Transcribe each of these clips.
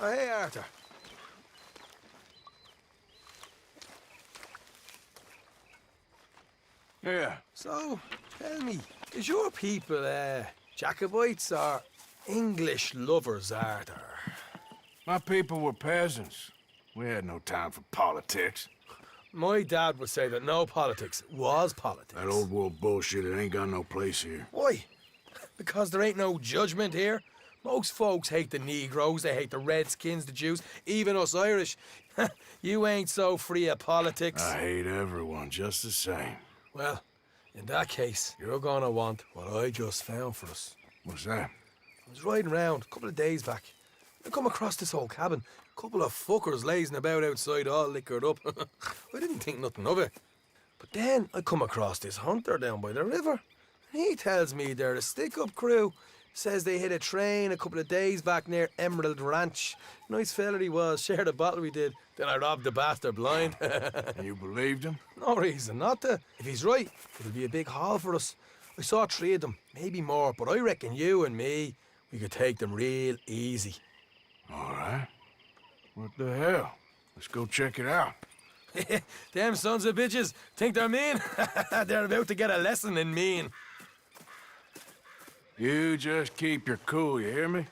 Oh, hey, Arthur. Yeah. So, tell me, is your people, Jacobites or English lovers, Arthur? My people were peasants. We had no time for politics. My dad would say that no politics was politics. That old world bullshit, it ain't got no place here. Why? Because there ain't no judgment here. Most folks hate the Negroes, they hate the Redskins, the Jews, even us Irish. You ain't so free of politics. I hate everyone just the same. Well, in that case, you're gonna want what I just found for us. What's that? I was riding around a couple of days back. I come across this old cabin. A couple of fuckers lazing about outside all liquored up. I didn't think nothing of it. But then I come across this hunter down by the river. He tells me they're a stick-up crew. Says they hit a train a couple of days back near Emerald Ranch. Nice fella he was, shared a bottle we did. Then I robbed the bastard blind. And you believed him? No reason not to. If he's right, it'll be a big haul for us. I saw 3 of them, maybe more, but I reckon you and me, we could take them real easy. All right. What the hell? Let's go check it out. Them sons of bitches think they're mean. They're about to get a lesson in mean. You just keep your cool, you hear me?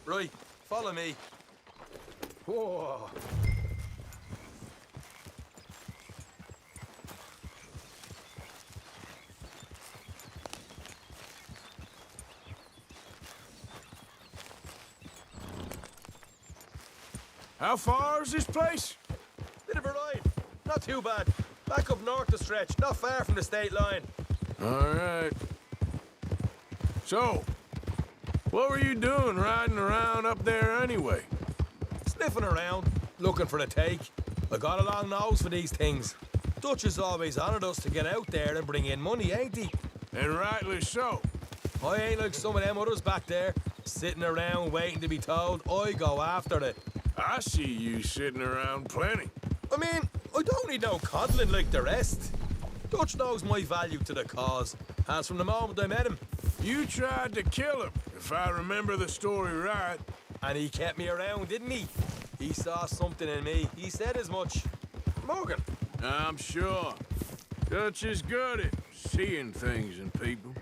Right, follow me. Whoa. How far is this place? Bit of a ride. Not too bad. Back up north the stretch, not far from the state line. All right. So, what were you doing riding around up there anyway? Sniffing around, looking for the take. I got a long nose for these things. Dutch has always honoured us to get out there and bring in money, ain't he? And rightly so. I ain't like some of them others back there, sitting around waiting to be told. I go after it. I see you sitting around plenty. I mean, I don't need no coddling like the rest. Dutch knows my value to the cause, as from the moment I met him. You tried to kill him, if I remember the story right. And he kept me around, didn't he? He saw something in me. He said as much. Morgan. I'm sure. Dutch is good at seeing things in people.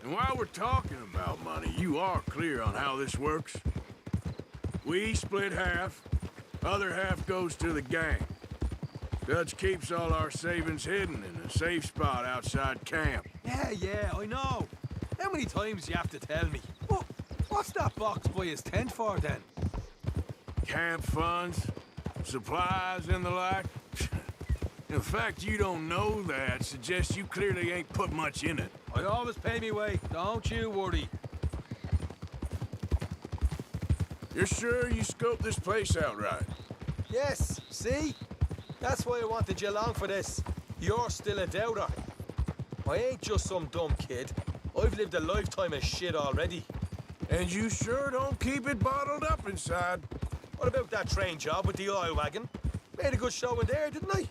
And while we're talking about money, you are clear on how this works? We split half, other half goes to the gang. Dutch keeps all our savings hidden in a safe spot outside camp. Yeah, I know. How many times do you have to tell me? What's that box by his tent for, then? Camp funds, supplies, and the like. The fact you don't know that suggests you clearly ain't put much in it. I always pay me way, don't you worry. You're sure you scoped this place out right? Yes, see? That's why I wanted you along for this. You're still a doubter. I ain't just some dumb kid. I've lived a lifetime of shit already. And you sure don't keep it bottled up inside. What about that train job with the oil wagon? Made a good show in there, didn't I?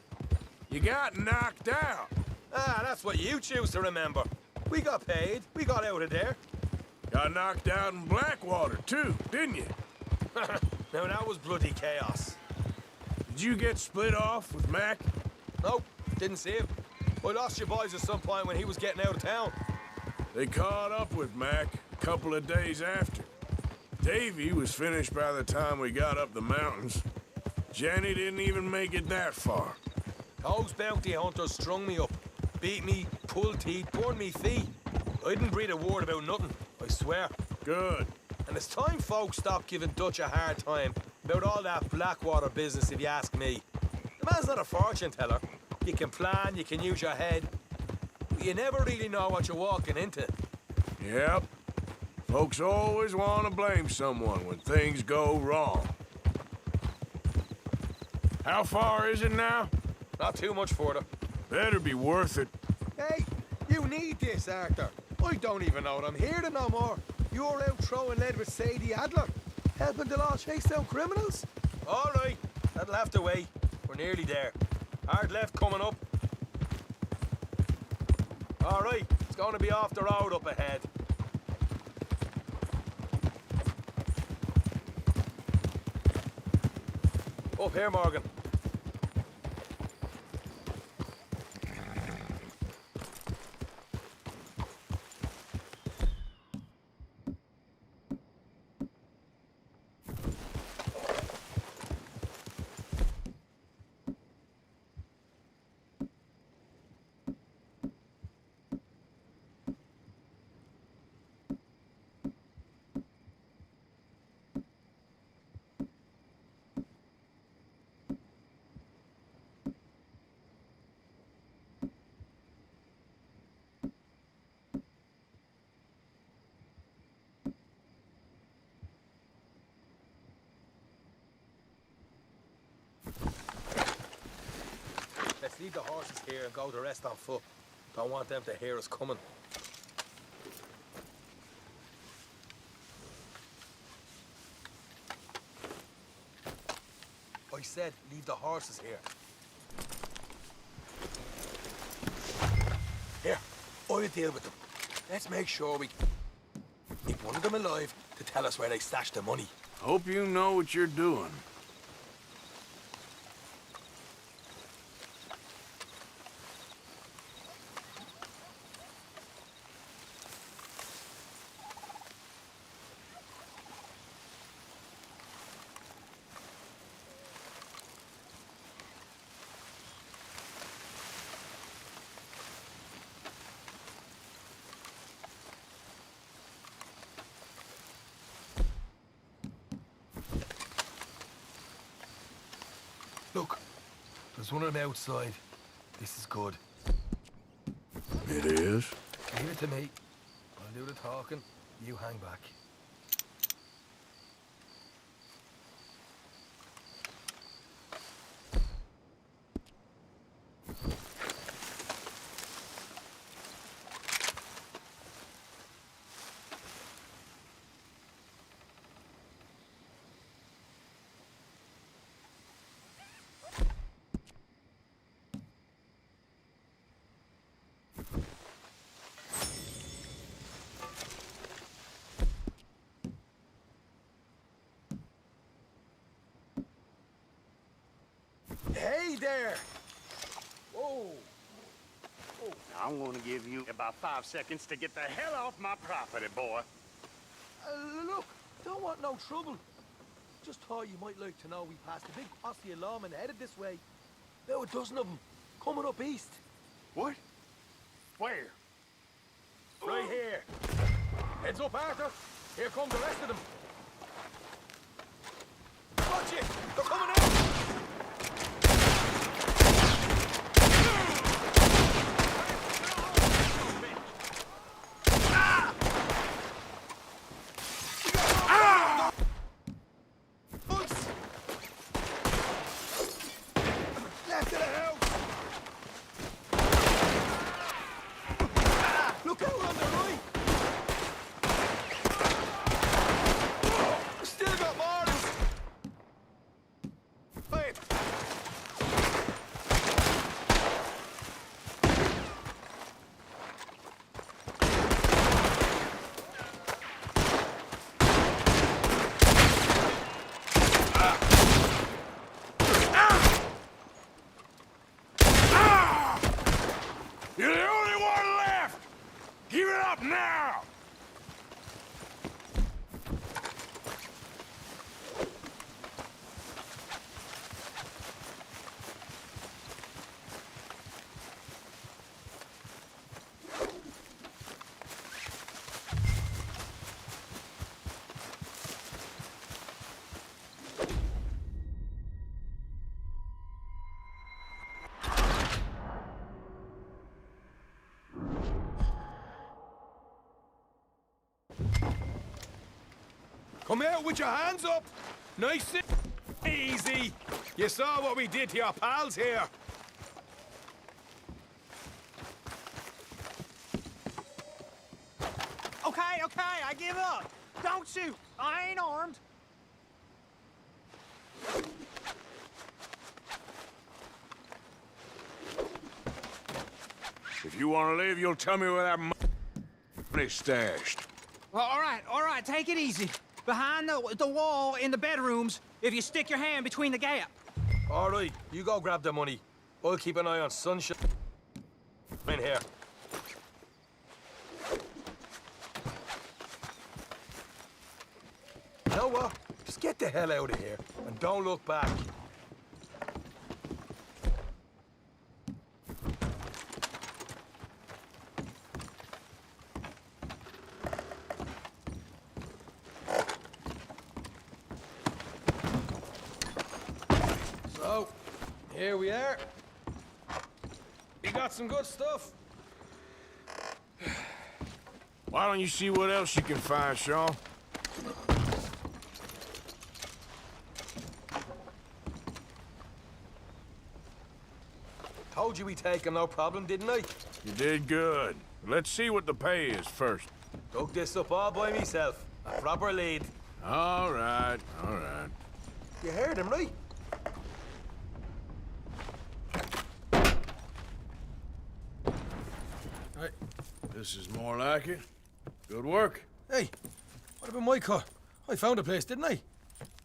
You got knocked out. Ah, that's what you choose to remember. We got paid. We got out of there. Got knocked out in Blackwater, too, didn't you? Now, that was bloody chaos. Did you get split off with Mac? Nope, didn't see him. I lost your boys at some point when he was getting out of town. They caught up with Mac a couple of days after. Davy was finished by the time we got up the mountains. Jenny didn't even make it that far. Those bounty hunters strung me up, beat me, pulled teeth, burned me feet. I didn't breathe a word about nothing, I swear. Good. And it's time folks stopped giving Dutch a hard time about all that Blackwater business, if you ask me. The man's not a fortune teller. You can plan, you can use your head, but you never really know what you're walking into. Yep. Folks always want to blame someone when things go wrong. How far is it now? Not too much further. Better be worth it. Hey, you need this, Arthur. I don't even know that I'm here to no more. You're out throwing lead with Sadie Adler, helping the law chase down criminals. All right, that'll have to wait. We're nearly there. Hard left coming up. All right, it's going to be off the road up ahead. Up here, Morgan. Let's leave the horses here and go the rest on foot. Don't want them to hear us coming. I said leave the horses here. Here, I'll deal with them. Let's make sure we keep one of them alive to tell us where they stashed the money. Hope you know what you're doing. Look, there's one of them outside. This is good. It is? Leave it to me. I'll do the talking. You hang back. Hey there! Whoa! I'm gonna give you about 5 seconds to get the hell off my property, boy. Look, don't want no trouble. Just thought you might like to know we passed a big posse of lawmen headed this way. About a dozen of them, coming up east. What? Where? Right here. Heads up, Arthur. Here come the rest of them. Watch it! They're coming out! Left of the house! Look out on the right! Still got more! Wait! You're the only one left! Give it up now! Come out with your hands up! Nice and easy! You saw what we did to your pals here! Okay, I give up. Don't shoot. I ain't armed. If you want to live, you'll tell me where that money's stashed. Well, all right, take it easy. Behind the wall in the bedrooms, if you stick your hand between the gap. All right, you go grab the money. I'll keep an eye on Sunshine in here. You know what? Just get the hell out of here and don't look back. So, here we are. You got some good stuff. Why don't you see what else you can find, Shaw? Told you we take him, no problem, didn't I? You did good. Let's see what the pay is first. Dug this up all by myself. A proper lead. All right, all right. You heard him, right? Right. This is more like it. Good work. Hey, what about my car? I found a place, didn't I?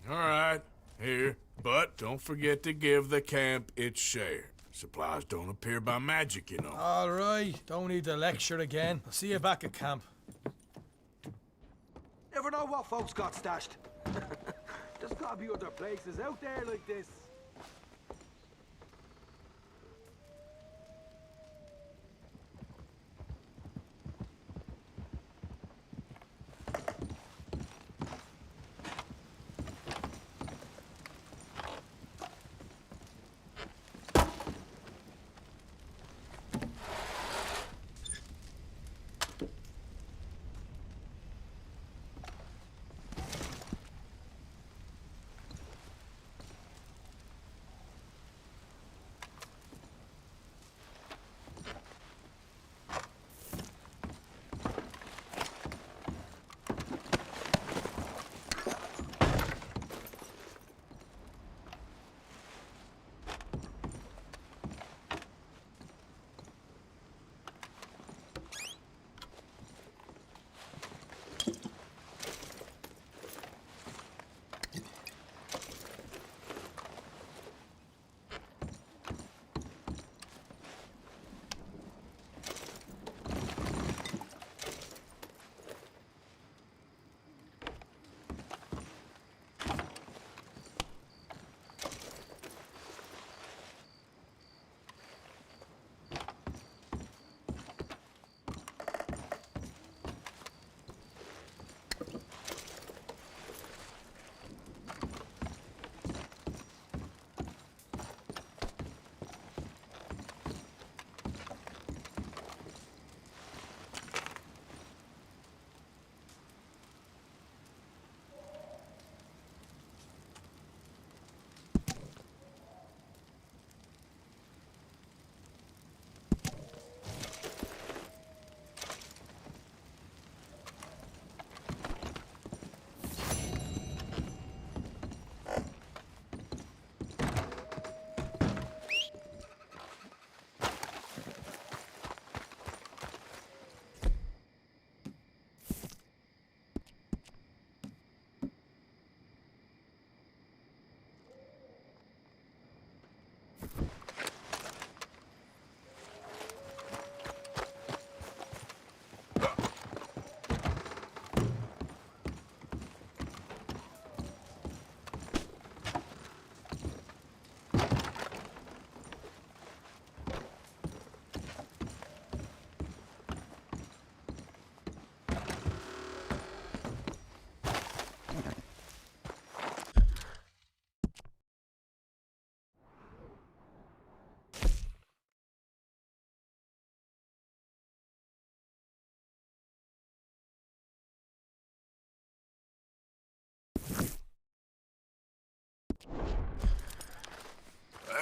All right, here. But don't forget to give the camp its share. Supplies don't appear by magic, you know. All right, don't need to lecture again. I'll see you back at camp. Never know what folks got stashed. There's gotta be other places out there like this.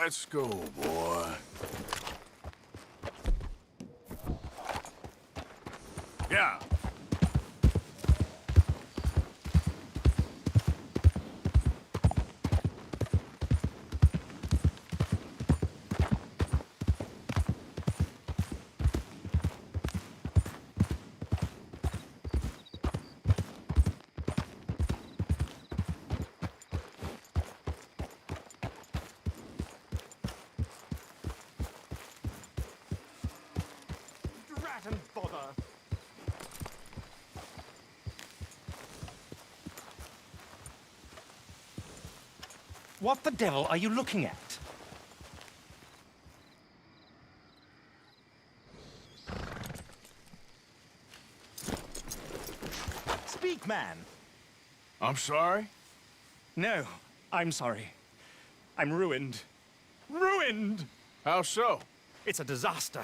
Let's go, boy. Yeah. What the devil are you looking at? Speak, man. I'm sorry? No, I'm sorry. I'm ruined. Ruined! How so? It's a disaster.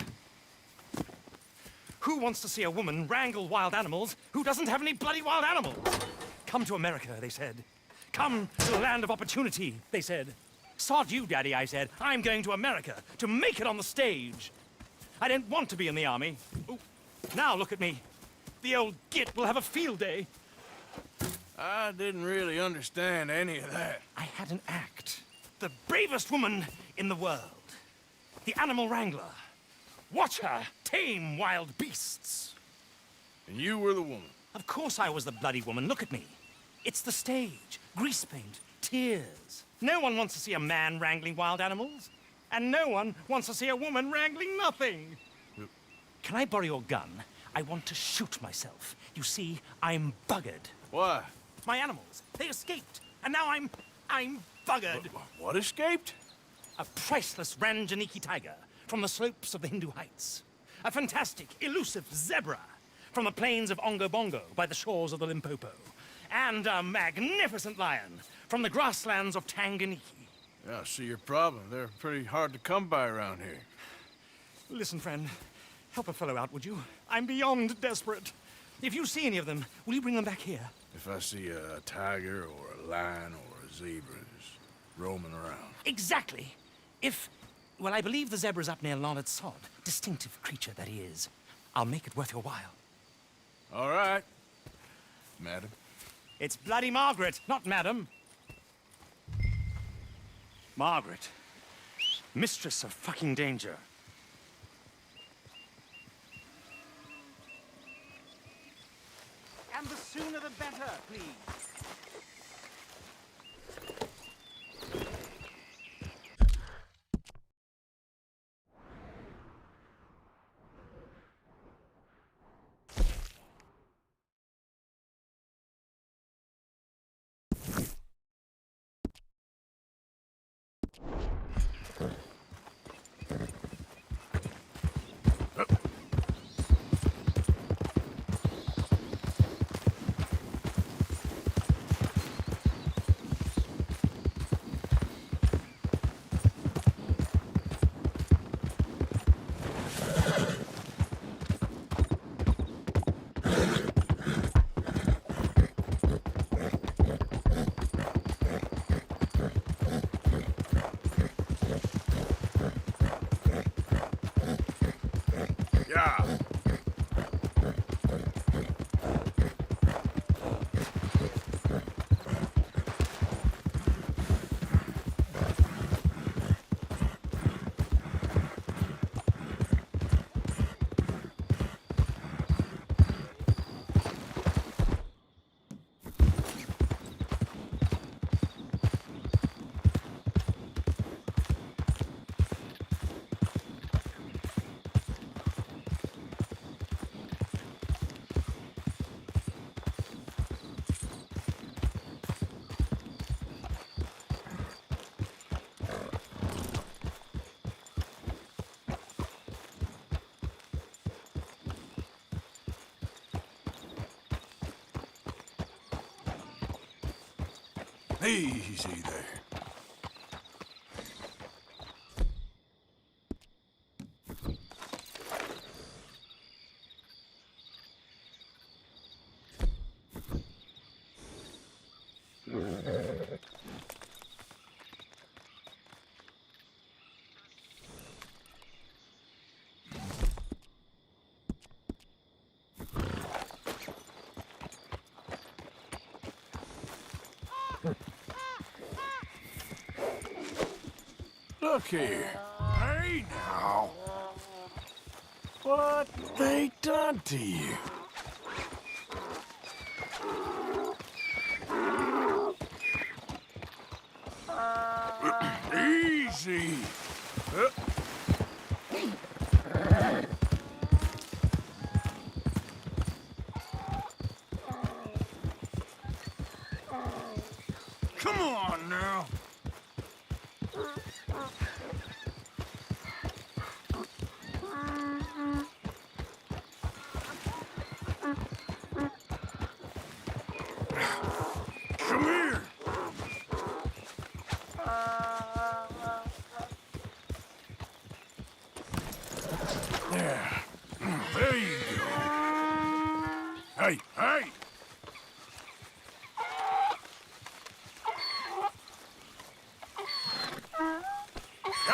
Who wants to see a woman wrangle wild animals who doesn't have any bloody wild animals? Come to America, they said. Come to the land of opportunity, they said. Sod you, Daddy, I said. I'm going to America to make it on the stage. I didn't want to be in the army. Ooh. Now look at me. The old git will have a field day. I didn't really understand any of that. I had an act. The bravest woman in the world. The animal wrangler. Watch her tame wild beasts. And you were the woman. Of course I was the bloody woman. Look at me. It's the stage. Grease paint. Tears. No one wants to see a man wrangling wild animals. And no one wants to see a woman wrangling nothing. Can I borrow your gun? I want to shoot myself. You see, I'm buggered. Why? My animals, they escaped. And now I'm buggered. What escaped? A priceless Ranjaniki tiger from the slopes of the Hindu Heights. A fantastic, elusive zebra from the plains of Ongo Bongo by the shores of the Limpopo. And a magnificent lion from the grasslands of Tanganyika. Yeah, I see your problem. They're pretty hard to come by around here. Listen, friend, help a fellow out, would you? I'm beyond desperate. If you see any of them, will you bring them back here? If I see a tiger or a lion or a zebra just roaming around. Exactly. Well, I believe the zebra's up near Larned Sod. Distinctive creature that he is. I'll make it worth your while. All right, madam. It's bloody Margaret, not madam. Margaret. Mistress of fucking danger. And the sooner the better, please. Yeah. Easy there. Look here. Hey now. What they done to you? Easy. Come on now.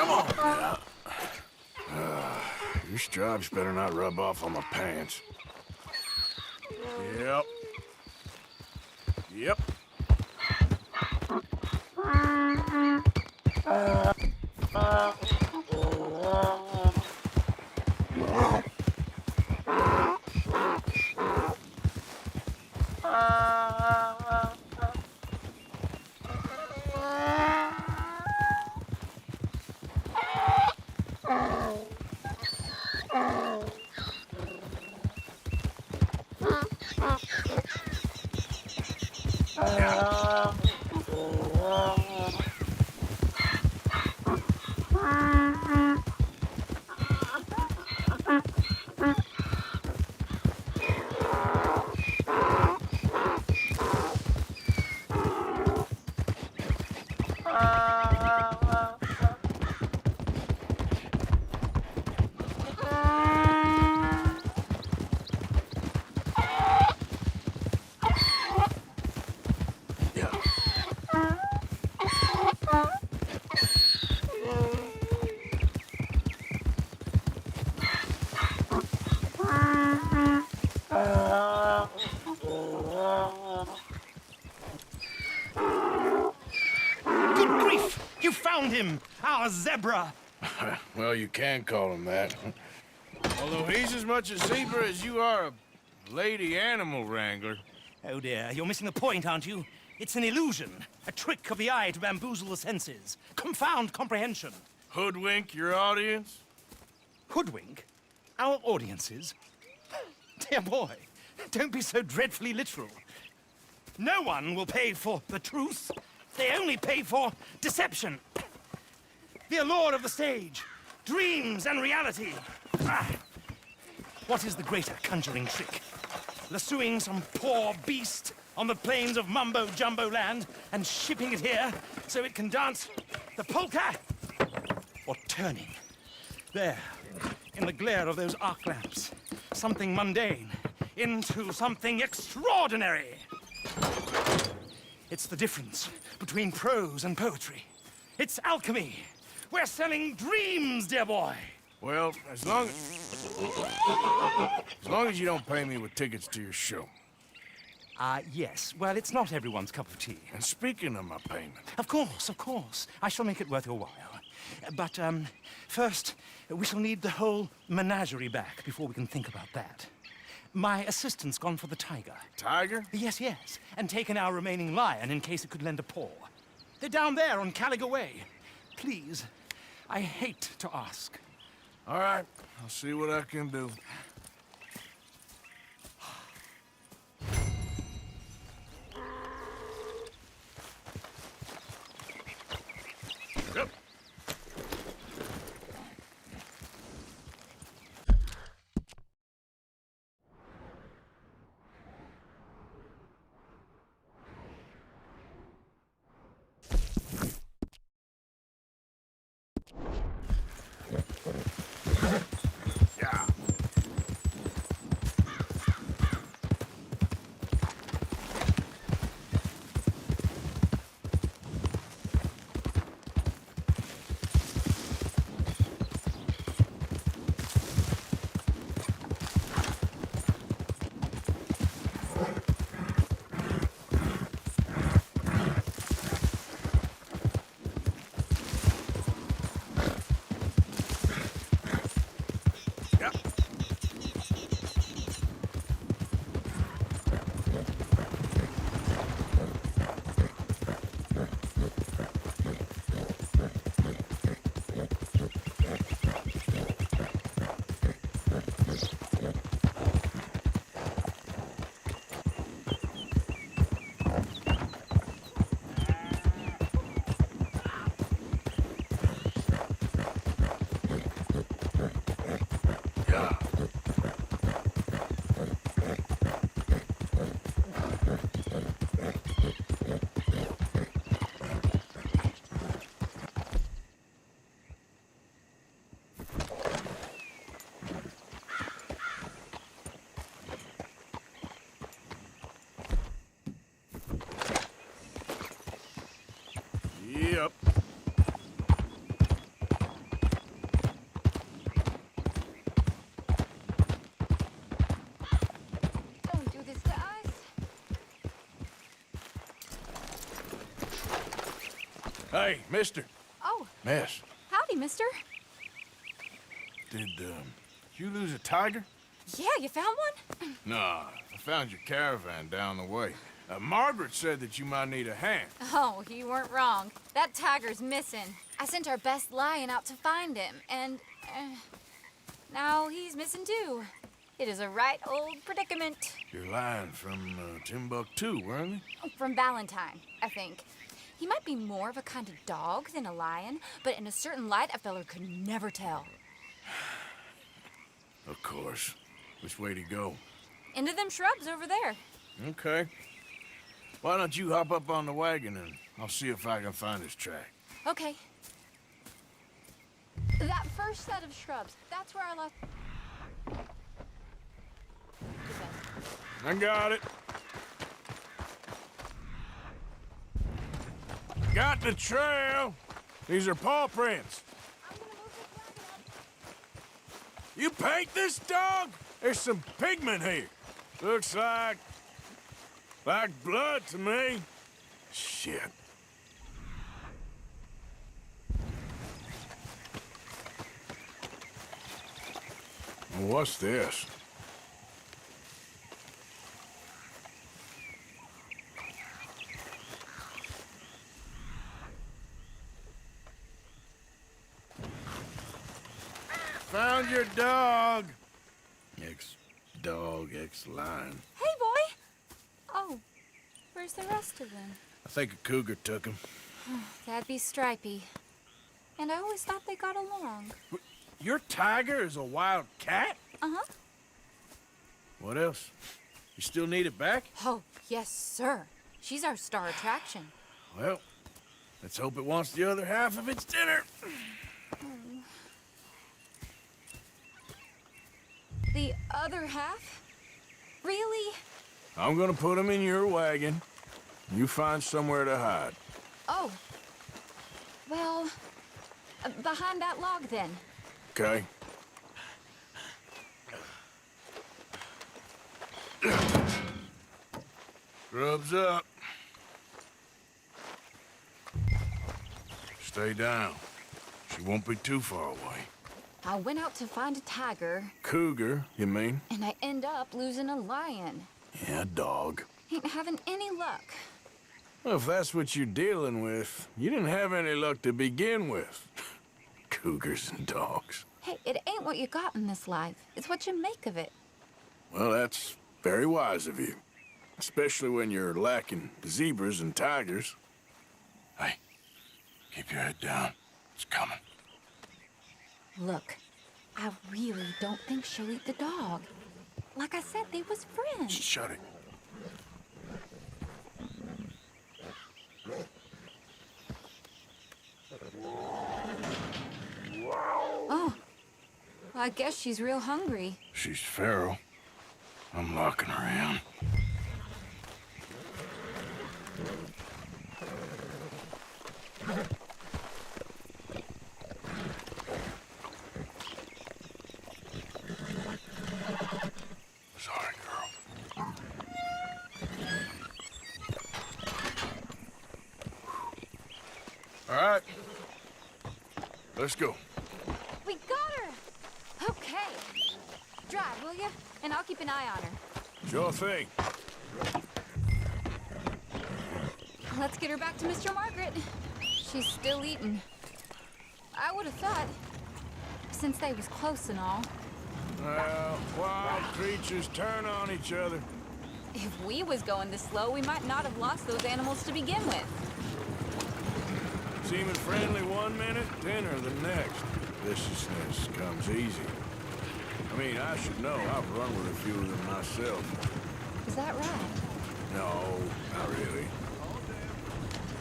Come on now. Your stripes better not rub off on my pants. Yep. Yep. Good grief! You found him! Our zebra! Well, you can call him that. Although he's as much a zebra as you are a lady animal wrangler. Oh dear, you're missing the point, aren't you? It's an illusion, a trick of the eye to bamboozle the senses, confound comprehension. Hoodwink your audience? Hoodwink? Our audiences? Dear boy, don't be so dreadfully literal. No one will pay for the truth. They only pay for deception. The allure of the stage, dreams and reality. Ah. What is the greater conjuring trick? Lassoing some poor beast on the plains of mumbo-jumbo land and shipping it here so it can dance the polka? Or turning, there, in the glare of those arc lamps, something mundane into something extraordinary? It's the difference between prose and poetry. It's alchemy. We're selling dreams, dear boy. Well, as long as you don't pay me with tickets to your show. Yes. Well, it's not everyone's cup of tea. And speaking of my payment, Of course. I shall make it worth your while. But, first, we shall need the whole menagerie back before we can think about that. My assistant's gone for the tiger. Tiger? Yes, and taken our remaining lion in case it could lend a paw. They're down there on Caliga Way. Please, I hate to ask. All right, I'll see what I can do. Yep. Yeah. Yep. Hey, mister. Oh, Miss. howdy, mister. Did, you lose a tiger? Yeah, you found one? Nah, I found your caravan down the way. Margaret said that you might need a hand. Oh, you weren't wrong. That tiger's missing. I sent our best lion out to find him, and now he's missing too. It is a right old predicament. Your lion from Timbuktu, weren't they? From Valentine, I think. He might be more of a kind of dog than a lion, but in a certain light, a feller could never tell. Of course. Which way to go? Into them shrubs over there. Okay. Why don't you hop up on the wagon and I'll see if I can find his track. Okay. That first set of shrubs, that's where I left... I got it. Got the trail. These are paw prints. I'm gonna move this wagon up. You paint this dog? There's some pigment here. Looks like blood to me. Shit. What's this? Found your dog. Ex-dog, ex-lion. Hey, boy! Oh, where's the rest of them? I think a cougar took him. That'd be Stripey. And I always thought they got along. Your tiger is a wild cat? Uh-huh. What else? You still need it back? Oh, yes, sir. She's our star attraction. Well, let's hope it wants the other half of its dinner. The other half? Really? I'm gonna put him in your wagon. You find somewhere to hide. Oh. Well, behind that log, then. Okay? Grub's up. Stay down. She won't be too far away. I went out to find a tiger, Cougar, you mean? and I end up losing a lion. Yeah, dog. Ain't having any luck. Well, if that's what you're dealing with, you didn't have any luck to begin with. Cougars and dogs. Hey, it ain't what you got in this life. It's what you make of it. Well, that's very wise of you. Especially when you're lacking zebras and tigers. Hey, keep your head down. It's coming. Look, I really don't think she'll eat the dog. Like I said, they was friends. Shut it. Oh, well, I guess she's real hungry. She's feral. I'm locking her in. Sorry, girl. All right. Let's go. We got her! Okay. Drive, will you? And I'll keep an eye on her. Sure thing. Let's get her back to Mr. Margaret. She's still eating. I would have thought, since they was close and all. Well, wild creatures turn on each other. If we was going this slow, we might not have lost those animals to begin with. Seeming friendly one minute, dinner the next. Viciousness comes easy. I mean, I should know. I've run with a few of them myself. Is that right? No, not really.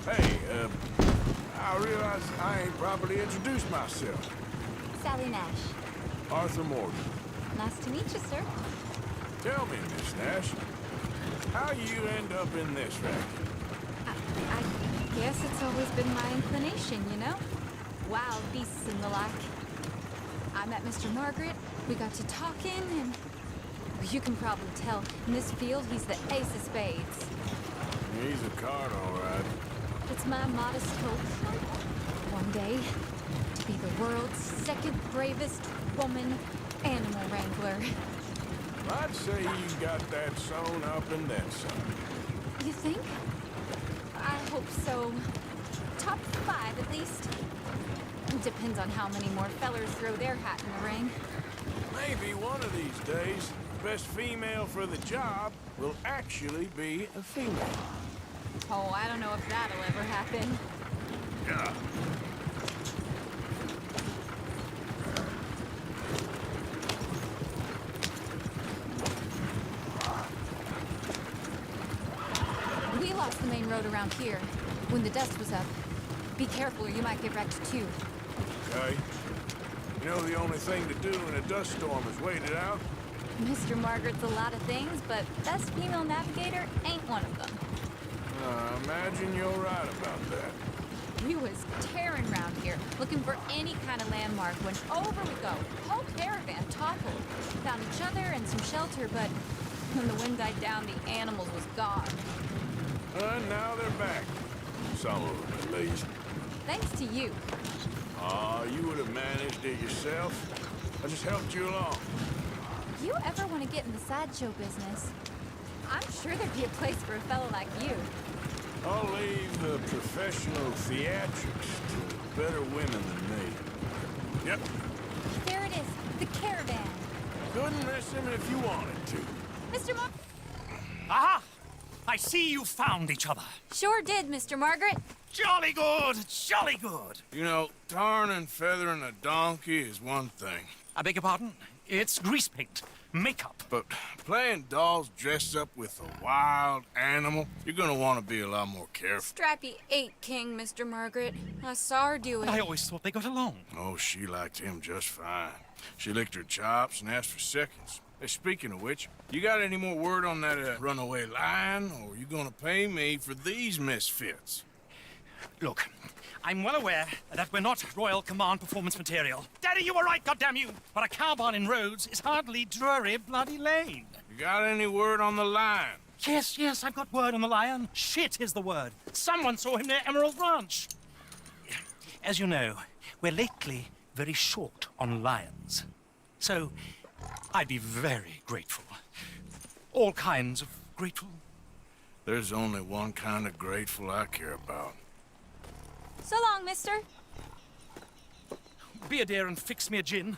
Hey, I realize I ain't properly introduced myself. Sally Nash. Arthur Morgan. Nice to meet you, sir. Tell me, Miss Nash, how you end up in this racket? I guess it's always been my inclination, you know? Wild beasts and the like. I met Mr. Margaret, we got to talking, and you can probably tell, in this field, he's the ace of spades. He's a card, all right. It's my modest hope one day to be the world's second bravest woman animal wrangler. I'd say you got that sewn up and then some. You think? I hope so. Top 5 at least. Depends on how many more fellers throw their hat in the ring. Maybe one of these days, the best female for the job will actually be a female. Oh, I don't know if that'll ever happen. Yeah. We lost the main road around here when the dust was up. Be careful or you might get wrecked too. Okay. You know the only thing to do in a dust storm is wait it out? Mr. Margaret's a lot of things, but best female navigator ain't one of them. I imagine you're right about that. We was tearing around here, looking for any kind of landmark when over we go. Whole caravan toppled. Found each other and some shelter, but when the wind died down, the animals was gone. Now they're back. Some of them, at least. Thanks to you. You would have managed it yourself. I just helped you along. If you ever want to get in the sideshow business, I'm sure there'd be a place for a fellow like you. I'll leave the professional theatrics to better women than me. Yep. There it is, the caravan. Couldn't miss him if you wanted to. Mr. Mar- Aha! I see you found each other. Sure did, Mr. Margaret. Jolly good, jolly good. You know, tarring and feathering a donkey is one thing. I beg your pardon? It's grease paint, makeup. But playing dolls dressed up with a wild animal, you're gonna want to be a lot more careful. Strappy ate King, Mr. Margaret. I saw her do it. I always thought they got along. Oh, she liked him just fine. She licked her chops and asked for seconds. Hey, speaking of which, you got any more word on that runaway lion, or you gonna pay me for these misfits? Look, I'm well aware that we're not Royal Command performance material. Daddy, you were right, goddammit you! But a cow barn in Rhodes is hardly Drury Bloody Lane. You got any word on the lion? Yes, I've got word on the lion. Shit is the word. Someone saw him near Emerald Ranch. As you know, we're lately very short on lions. So, I'd be very grateful. All kinds of grateful. There's only one kind of grateful I care about. So long, mister. Be a dear and fix me a gin.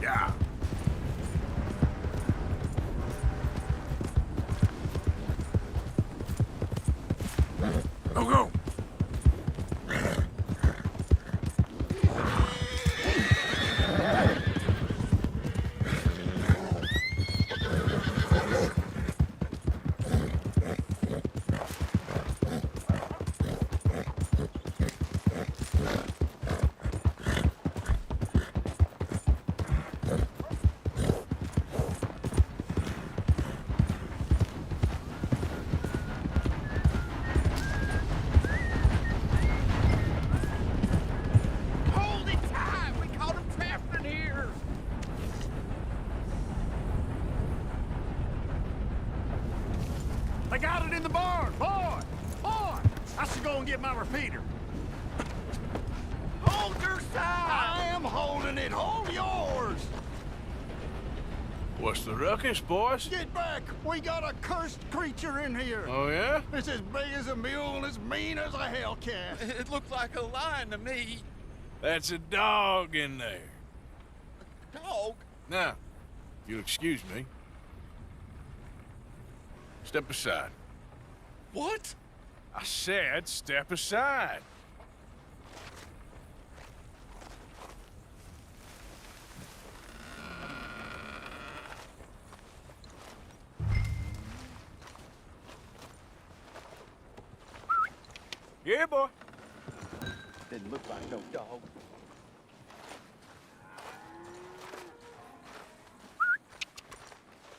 Yeah. Go, go! Hold it tight! We caught him trapped in here! They got it in the barn! Boy! Boy! I should go and get my repeater. Hold your side! I am holding it! Hold yours! What's the ruckus, boys? Get back! We got a cursed creature in here! Oh, yeah? It's as big as a mule and as mean as a hellcat. It looked like a lion to me. That's a dog in there. Dog? Now, if you'll excuse me. Step aside. What? I said step aside. Yeah, boy. Didn't look like no dog.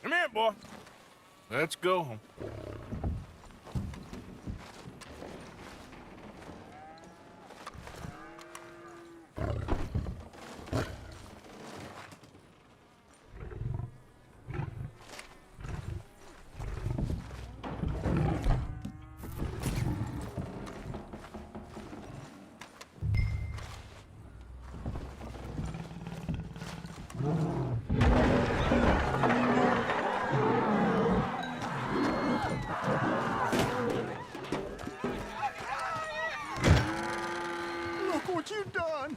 Come here, boy. Let's go home. Look what you done!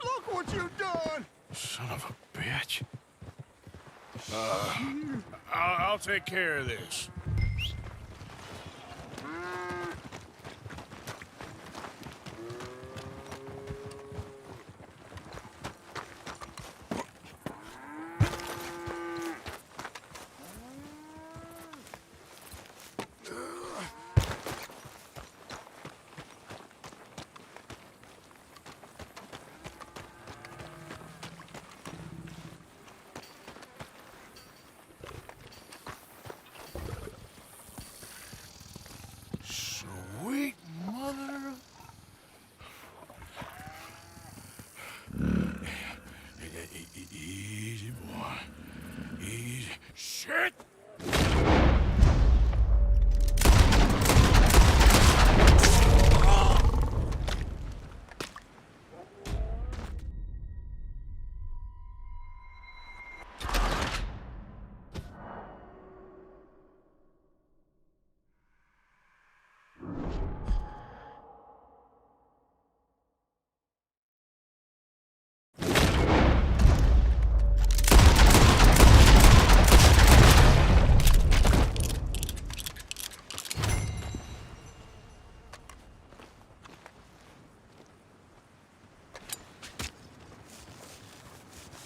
Look what you done! Son of a bitch. I'll take care of this. Sweet mother. Easy, boy. Easy. Shit!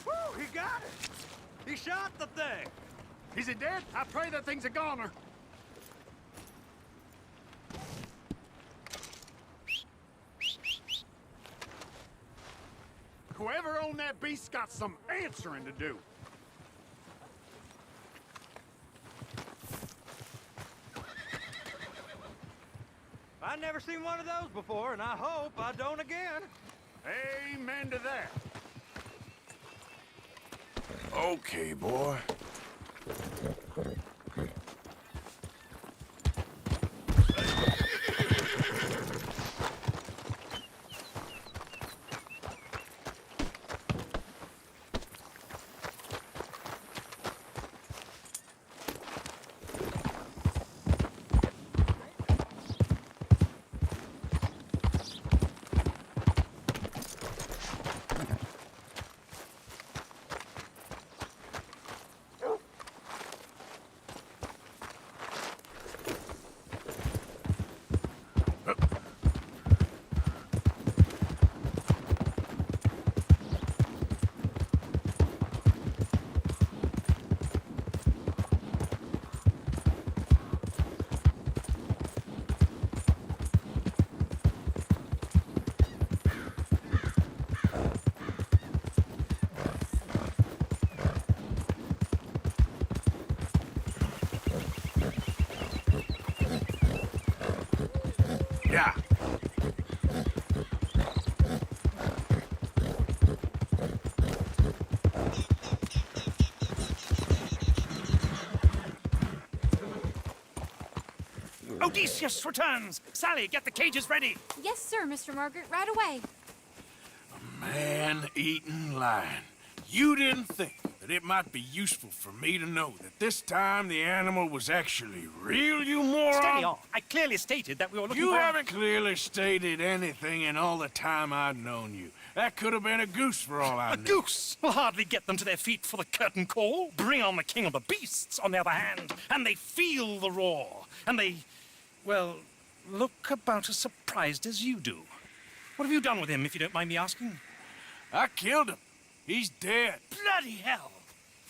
Woo, he got it! He shot the thing! Is it dead? I pray that thing's a goner. Whoever owned that beast's got some answering to do. I've never seen one of those before, and I hope I don't again. Amen to that. Okay, boy. Yeah. Odysseus returns! Sally, get the cages ready! Yes, sir, Mr. Margaret, right away. Man-eating lion. You didn't think that it might be useful for me to know that this time the animal was actually real, you moron? Steady on. I clearly stated that we were looking You for... haven't clearly stated anything in all the time I've known you. That could have been a goose for all I A knew. goose will hardly get them to their feet for the curtain call. Bring on the king of the beasts, on the other hand, and they feel the roar. And they, well, look about as surprised as you do. What have you done with him, if you don't mind me asking? I killed him. He's dead. Bloody hell!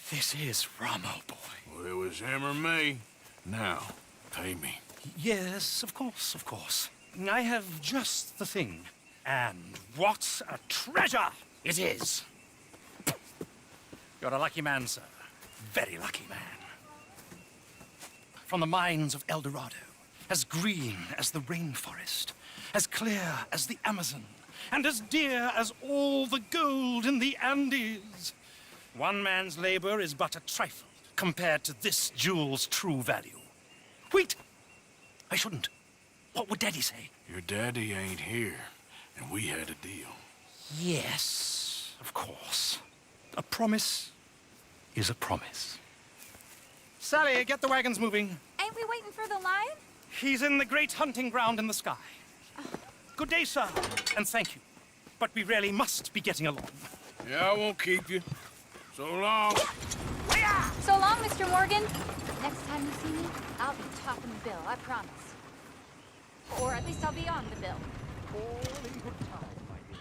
This is Ramo, boy. Well, it was him or me. Now, pay me. Yes, of course, of course. I have just the thing. And what a treasure it is! You're a lucky man, sir. Very lucky man. From the mines of El Dorado, as green as the rainforest, as clear as the Amazon, and as dear as all the gold in the Andes. One man's labor is but a trifle compared to this jewel's true value. Wait! I shouldn't. What would Daddy say? Your daddy ain't here, and we had a deal. Yes, of course. A promise is a promise. Sally, get the wagons moving. Ain't we waiting for the lion? He's in the great hunting ground in the sky. Good day, sir, and thank you. But we really must be getting along. Yeah, I won't keep you. So long. So long, Mr. Morgan. Next time you see me, I'll be topping the bill, I promise. Or at least I'll be on the bill. All in good time, my dear.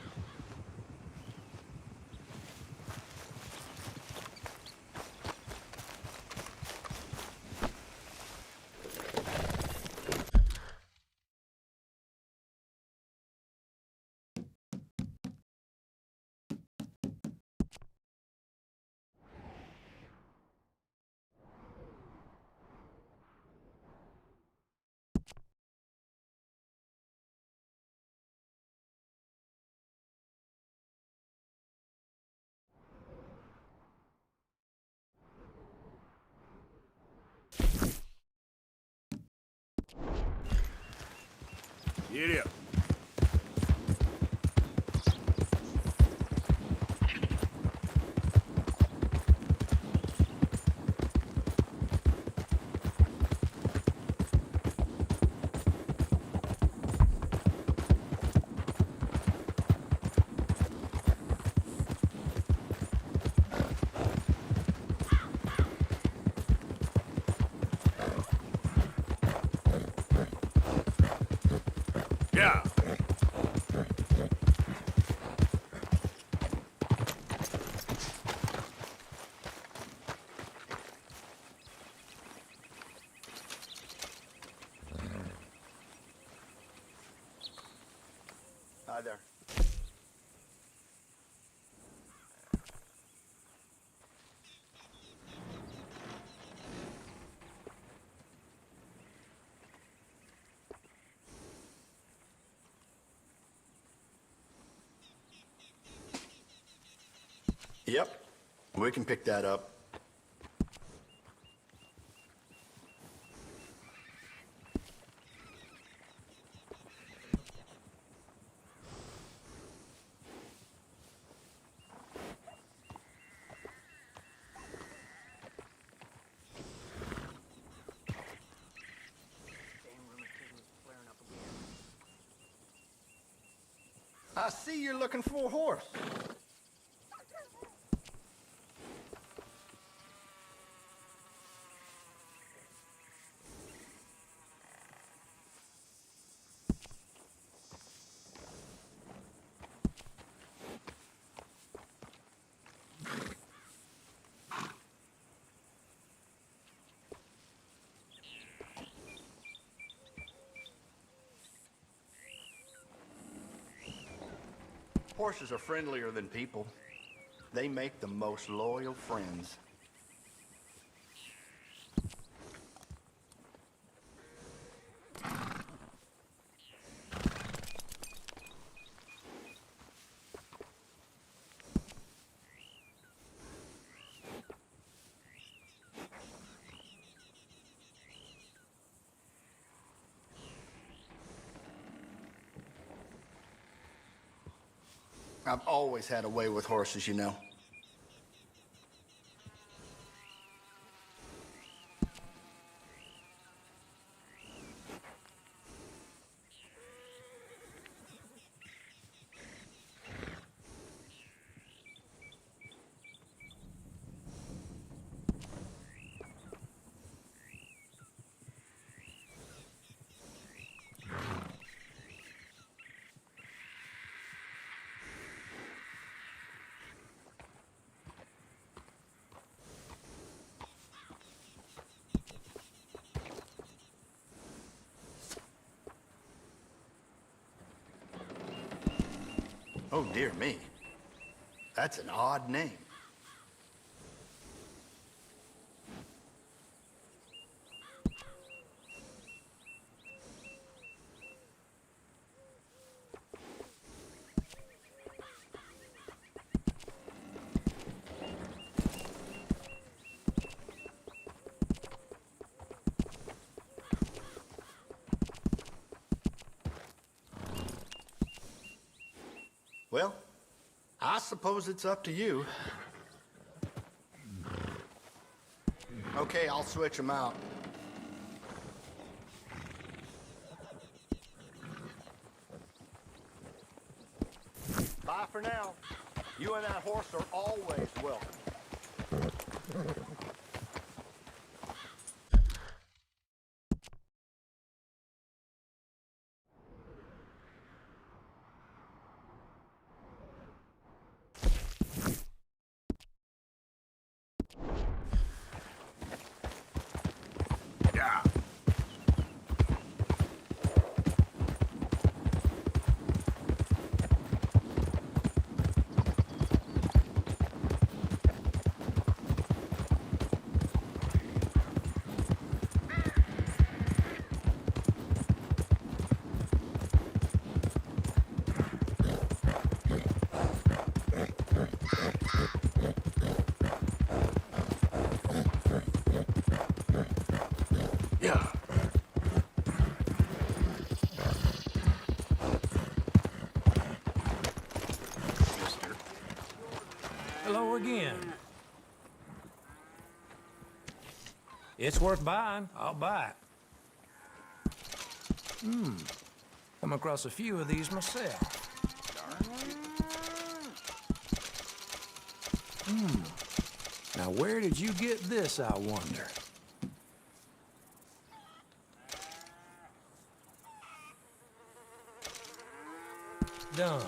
Get up. Yeah. Hi there. Yep, we can pick that up. I see you're looking for a horse. Horses are friendlier than people. They make the most loyal friends. I've always had a way with horses, you know. Oh, dear me. That's an odd name. Well, I suppose it's up to you. Okay, I'll switch them out. Bye for now. You and that horse are always welcome. Yeah. Yeah. Hello again. It's worth buying. I'll buy it. Come across a few of these myself. Now where did you get this, I wonder? Done.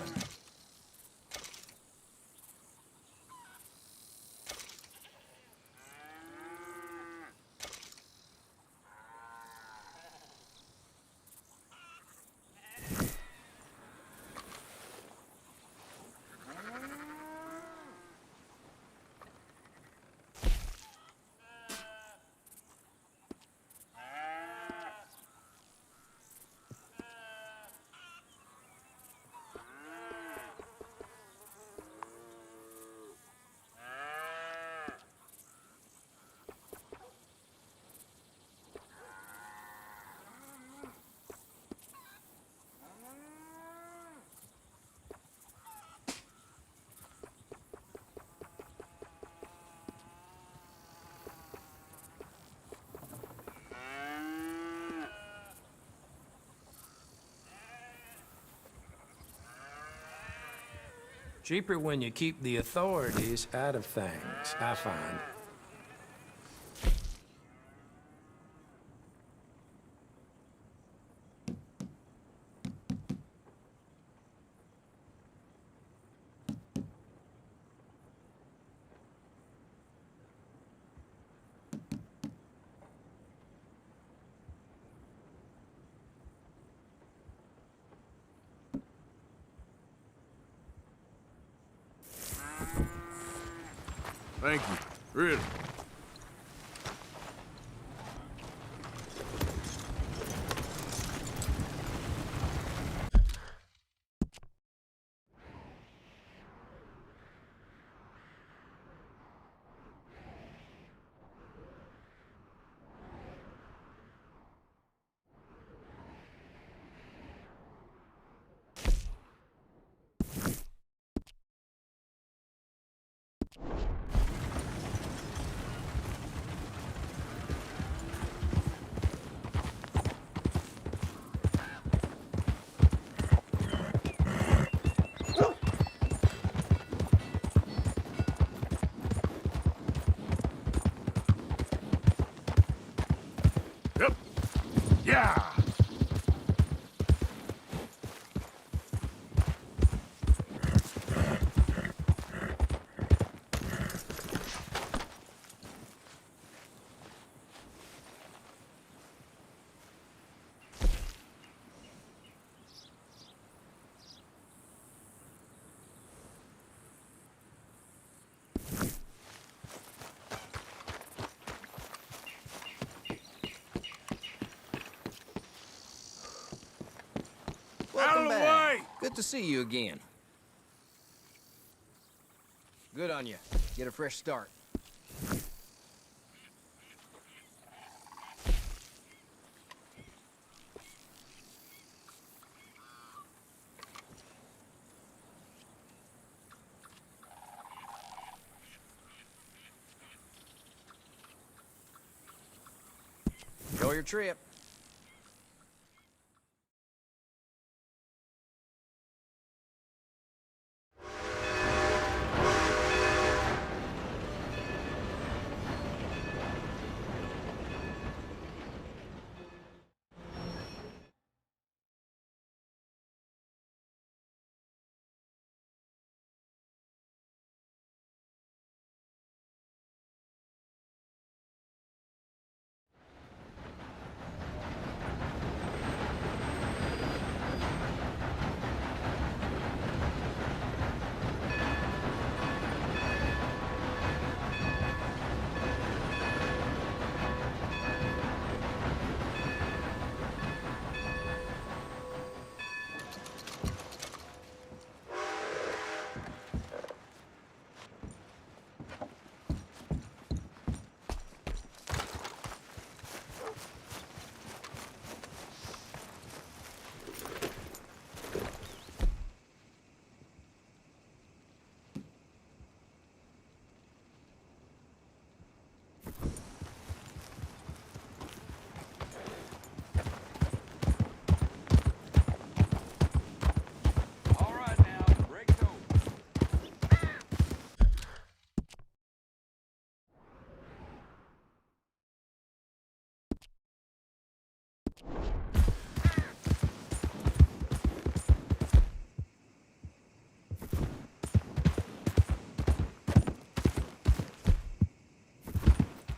Cheaper when you keep the authorities out of things, I find. Thank you. Really. Yep. Yeah. Out of the way! Good to see you again. Good on you. Get a fresh start. Enjoy your trip.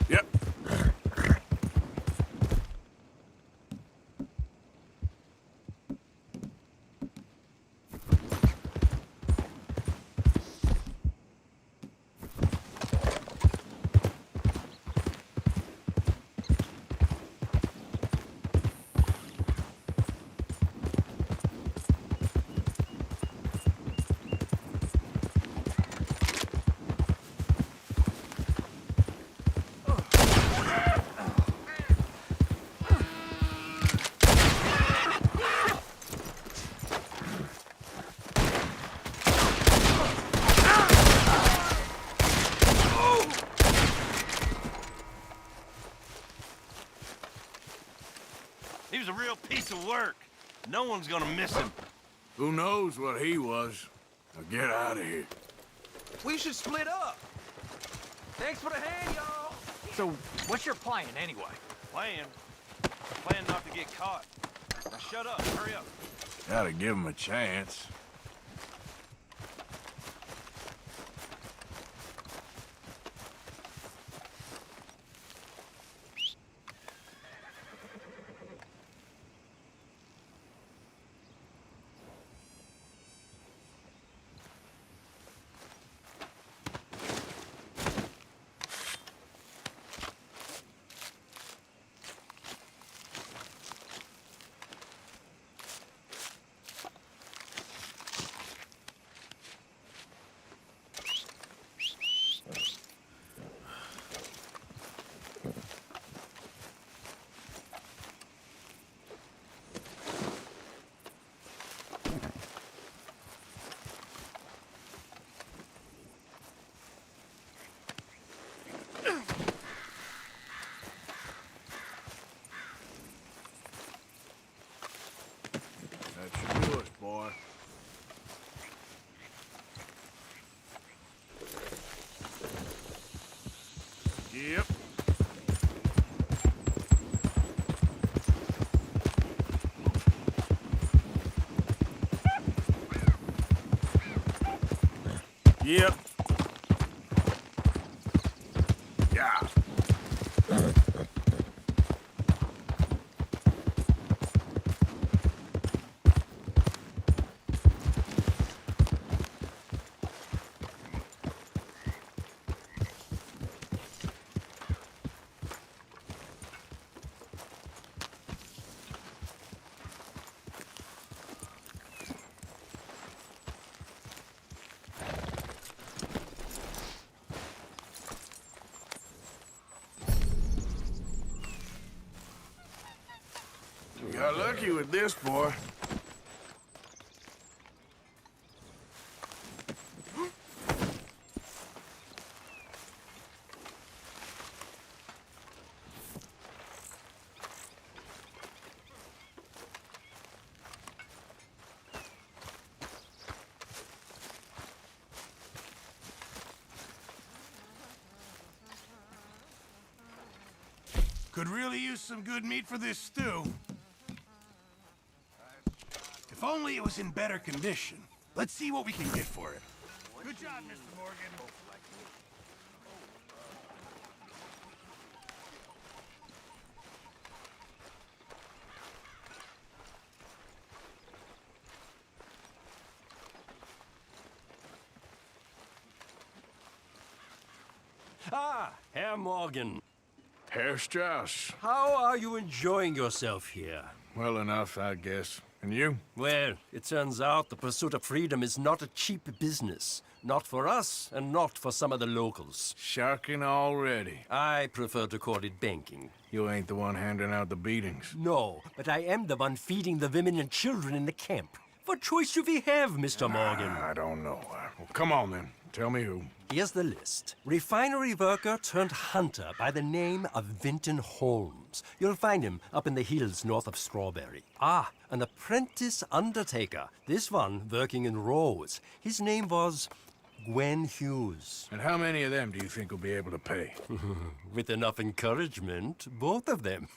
Yep. He was a real piece of work. No one's gonna miss him. Who knows what he was? Now get out of here. We should split up. Thanks for the hand, y'all. So, what's your plan, anyway? Plan not to get caught. Now shut up, hurry up. Gotta give him a chance. That should do it, boy. Yep. Yep. Yeah. got lucky with this, boy. Could really use some good meat for this stew. If only it was in better condition. Let's see what we can get for it. Good job, Mr. Morgan. Ah, Herr Morgan. Herr Strauss. How are you enjoying yourself here? Well enough, I guess. And you? Well, it turns out the pursuit of freedom is not a cheap business. Not for us, and not for some of the locals. Sharking already. I prefer to call it banking. You ain't the one handing out the beatings. No, but I am the one feeding the women and children in the camp. What choice do we have, Mr. Morgan? I don't know. Well, come on, then. Tell me who. Here's the list. Refinery worker turned hunter by the name of Vinton Holmes. You'll find him up in the hills north of Strawberry. Ah, an apprentice undertaker. This one working in Rose. His name was Gwen Hughes. And how many of them do you think will be able to pay? With enough encouragement, both of them.